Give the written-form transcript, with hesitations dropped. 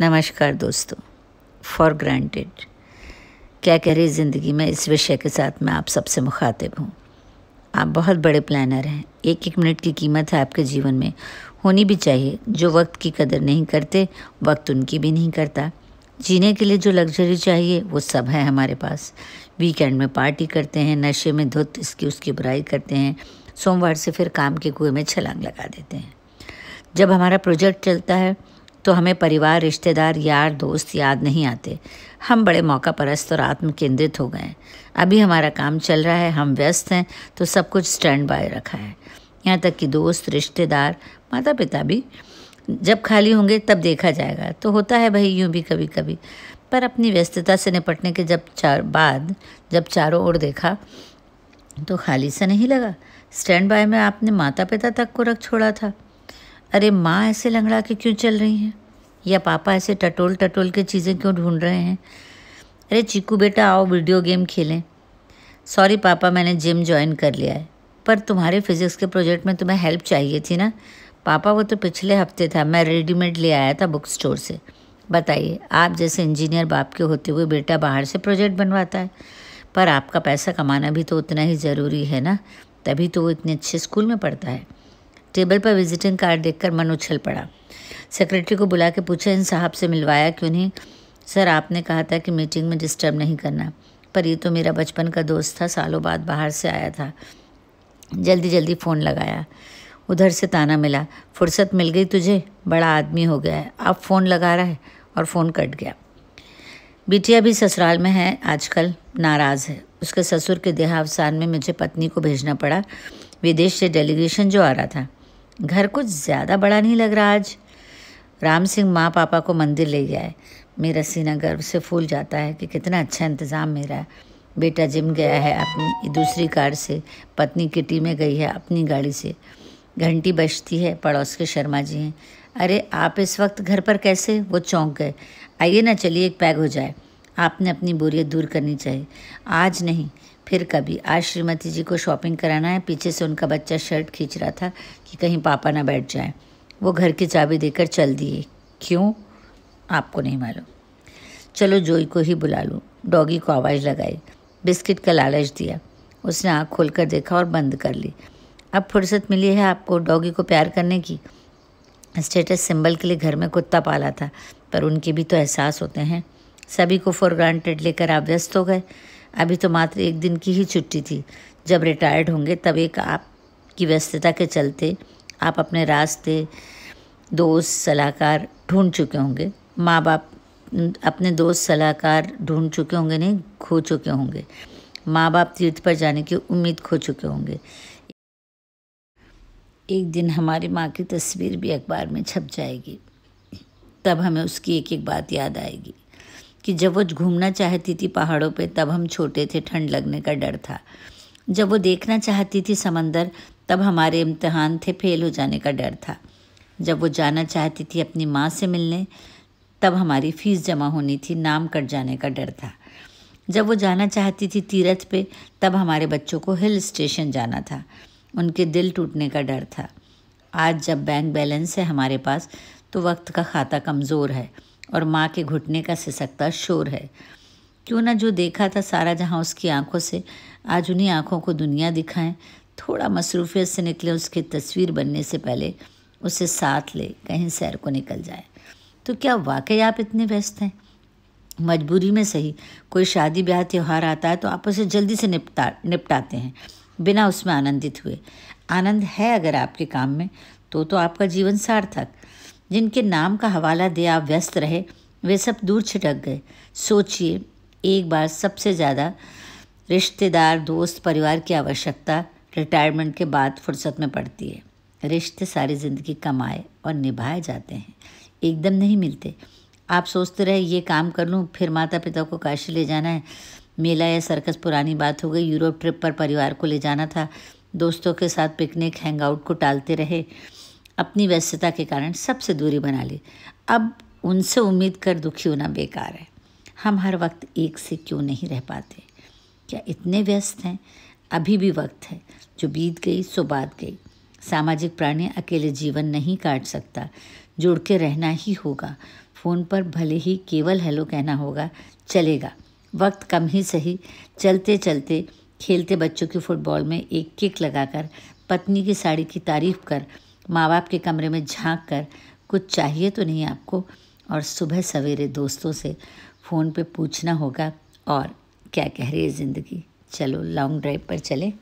नमस्कार दोस्तों। For granted क्या कह रही ज़िंदगी में, इस विषय के साथ मैं आप सबसे मुखातिब हूँ। आप बहुत बड़े प्लानर हैं। एक एक मिनट की कीमत है आपके जीवन में, होनी भी चाहिए। जो वक्त की कदर नहीं करते, वक्त उनकी भी नहीं करता। जीने के लिए जो लग्जरी चाहिए वो सब है हमारे पास। वीकेंड में पार्टी करते हैं, नशे में धुत इसकी उसकी बुराई करते हैं, सोमवार से फिर काम के कुएं में छलांग लगा देते हैं। जब हमारा प्रोजेक्ट चलता है तो हमें परिवार, रिश्तेदार, यार दोस्त याद नहीं आते। हम बड़े मौका परस्त और आत्म केंद्रित हो गए हैं। अभी हमारा काम चल रहा है, हम व्यस्त हैं तो सब कुछ स्टैंड बाय रखा है। यहाँ तक कि दोस्त, रिश्तेदार, माता पिता भी जब खाली होंगे तब देखा जाएगा। तो होता है भाई यूँ भी कभी कभी। पर अपनी व्यस्तता से निपटने के जब चारों ओर देखा तो खाली सा नहीं लगा। स्टैंड बाय में आपने माता पिता तक को रख छोड़ा था। अरे माँ ऐसे लंगड़ा के क्यों चल रही हैं, या पापा ऐसे टटोल टटोल के चीज़ें क्यों ढूंढ रहे हैं। अरे चीकू बेटा आओ वीडियो गेम खेलें। सॉरी पापा मैंने जिम ज्वाइन कर लिया है। पर तुम्हारे फिजिक्स के प्रोजेक्ट में तुम्हें हेल्प चाहिए थी ना। पापा वो तो पिछले हफ्ते था, मैं रेडीमेड ले आया था बुक स्टोर से। बताइए, आप जैसे इंजीनियर बाप के होते हुए बेटा बाहर से प्रोजेक्ट बनवाता है। पर आपका पैसा कमाना भी तो उतना ही ज़रूरी है ना, तभी तो वो इतने अच्छे स्कूल में पढ़ता है। टेबल पर विजिटिंग कार्ड देखकर मन उछल पड़ा। सेक्रेटरी को बुला के पूछा, इन साहब से मिलवाया क्यों नहीं। सर आपने कहा था कि मीटिंग में डिस्टर्ब नहीं करना, पर ये तो मेरा बचपन का दोस्त था, सालों बाद बाहर से आया था। जल्दी जल्दी फ़ोन लगाया, उधर से ताना मिला, फुर्सत मिल गई तुझे, बड़ा आदमी हो गया है, अब फ़ोन लगा रहा है। और फ़ोन कट गया। बिटिया भी ससुराल में है, आजकल नाराज़ है। उसके ससुर के देहावसान में मुझे पत्नी को भेजना पड़ा। विदेश से डेलीगेशन जो आ रहा था। घर कुछ ज़्यादा बड़ा नहीं लग रहा आज। राम सिंह माँ पापा को मंदिर ले गया है। मेरा सीना गर्व से फूल जाता है कि कितना अच्छा इंतज़ाम मेरा है। बेटा जिम गया है अपनी दूसरी कार से, पत्नी किटी में गई है अपनी गाड़ी से। घंटी बजती है, पड़ोस के शर्मा जी हैं। अरे आप इस वक्त घर पर कैसे? वो चौंक गए। आइए ना, चलिए एक पैग हो जाए। आपने अपनी बोरियत दूर करनी चाहिए। आज नहीं फिर कभी। आज श्रीमती जी को शॉपिंग कराना है। पीछे से उनका बच्चा शर्ट खींच रहा था कि कहीं पापा ना बैठ जाएं। वो घर की चाबी देकर चल दिए। क्यों आपको नहीं मालूम। चलो जोई को ही बुला लूँ। डॉगी को आवाज़ लगाई, बिस्किट का लालच दिया। उसने आँख खोलकर देखा और बंद कर ली। अब फुर्सत मिली है आपको डॉगी को प्यार करने की। स्टेटस सिंबल के लिए घर में कुत्ता पाला था, पर उनके भी तो एहसास होते हैं। सभी को फॉर ग्रांटेड लेकर आप व्यस्त हो गए। अभी तो मात्र एक दिन की ही छुट्टी थी। जब रिटायर्ड होंगे तब एक आपकी व्यस्तता के चलते आप अपने रास्ते, दोस्त, सलाहकार ढूंढ चुके होंगे। माँ बाप अपने दोस्त सलाहकार ढूंढ चुके होंगे, नहीं खो चुके होंगे। माँ बाप तीर्थ पर जाने की उम्मीद खो चुके होंगे। एक दिन हमारी माँ की तस्वीर भी अखबार में छप जाएगी। तब हमें उसकी एक एक बात याद आएगी कि जब वो घूमना चाहती थी पहाड़ों पे, तब हम छोटे थे, ठंड लगने का डर था। जब वो देखना चाहती थी समंदर, तब हमारे इम्तिहान थे, फेल हो जाने का डर था। जब वो जाना चाहती थी अपनी माँ से मिलने, तब हमारी फीस जमा होनी थी, नाम कट जाने का डर था। जब वो जाना चाहती थी तीरथ पे, तब हमारे बच्चों को हिल स्टेशन जाना था, उनके दिल टूटने का डर था। आज जब बैंक बैलेंस है हमारे पास, तो वक्त का खाता कमज़ोर है और माँ के घुटने का सिसकता शोर है। क्यों ना जो देखा था सारा जहाँ उसकी आंखों से, आज उन्हीं आंखों को दुनिया दिखाएं। थोड़ा मसरूफियत से निकले उसकी तस्वीर बनने से पहले उसे साथ ले, कहीं सैर को निकल जाए। तो क्या वाकई आप इतने व्यस्त हैं? मजबूरी में सही, कोई शादी ब्याह त्यौहार आता है तो आप उसे जल्दी से निपटाते हैं, बिना उसमें आनंदित हुए। आनंद है अगर आपके काम में, तो आपका जीवन सार्थक। जिनके नाम का हवाला दे आप व्यस्त रहे, वे सब दूर छिटक गए। सोचिए, एक बार सबसे ज़्यादा रिश्तेदार, दोस्त, परिवार की आवश्यकता रिटायरमेंट के बाद फुर्सत में पड़ती है। रिश्ते सारी ज़िंदगी कमाए और निभाए जाते हैं, एकदम नहीं मिलते। आप सोचते रहे ये काम कर लूँ, फिर माता पिता को काशी ले जाना है, मेला या सर्कस पुरानी बात हो गई, यूरोप ट्रिप पर परिवार को ले जाना था, दोस्तों के साथ पिकनिक, हैंगआउट को टालते रहे। अपनी व्यस्तता के कारण सबसे दूरी बना ली। अब उनसे उम्मीद कर दुखी होना बेकार है। हम हर वक्त एक से क्यों नहीं रह पाते? क्या इतने व्यस्त हैं? अभी भी वक्त है, जो बीत गई सो बात गई। सामाजिक प्राणी अकेले जीवन नहीं काट सकता। जुड़ के रहना ही होगा। फ़ोन पर भले ही केवल हेलो कहना होगा, चलेगा। वक्त कम ही सही, चलते चलते खेलते बच्चों की फुटबॉल में एक किक लगाकर, पत्नी की साड़ी की तारीफ़ कर, माँ बाप के कमरे में झांक कर, कुछ चाहिए तो नहीं आपको, और सुबह सवेरे दोस्तों से फ़ोन पे पूछना होगा और क्या कह रही है ज़िंदगी। चलो लॉन्ग ड्राइव पर चलें।